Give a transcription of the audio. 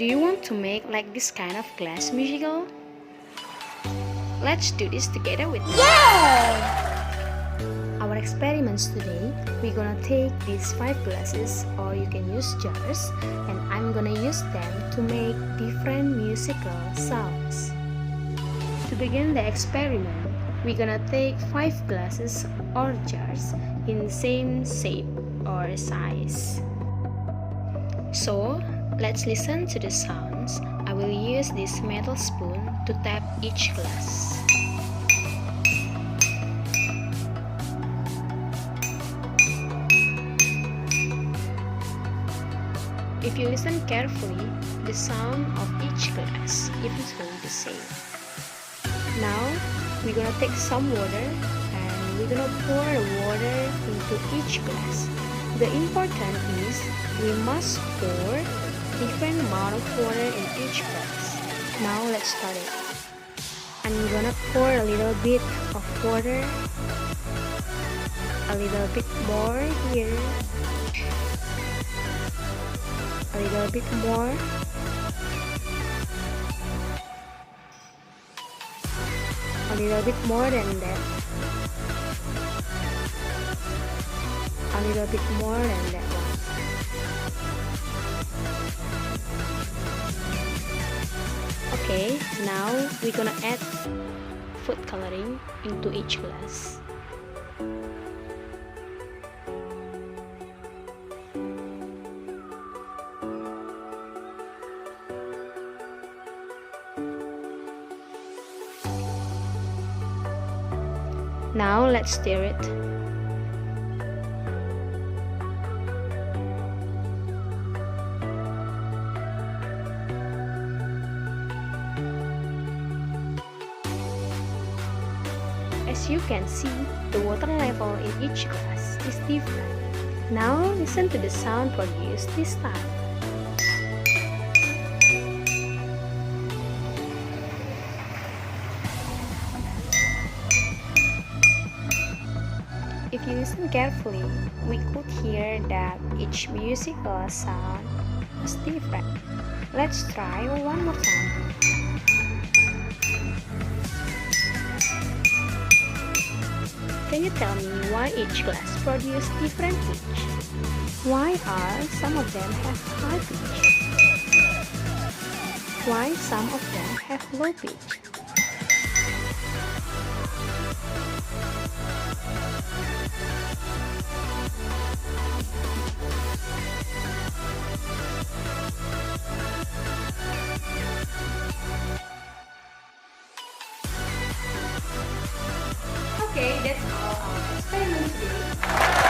Do you want to make like this kind of glass musical? Let's do this together with me. Yay! Our experiments today, we're gonna take these 5 glasses, or you can use jars, and I'm gonna use them to make different musical sounds. To begin the experiment, we're gonna take 5 glasses or jars in same shape or size. So, let's listen to the sounds. I will use this metal spoon to tap each glass. If you listen carefully, the sound of each glass is going the same. Now, we're gonna take some water and we're gonna pour water into each glass. The important is we must pour different amount of water in each glass. Now let's start it. I'm gonna pour a little bit of water, a little bit more here, a little bit more, a little bit more than that, a little bit more than that one. Okay, now we're gonna add food coloring into each glass. Now let's stir it. As you can see, the water level in each glass is different. Now listen to the sound produced this time. If you listen carefully, we could hear that each musical sound is different. Let's try one more time. Can you tell me why each glass produces different pitch? Why are some of them have high pitch? Why some of them have low pitch? Okay, that's all our experiment today.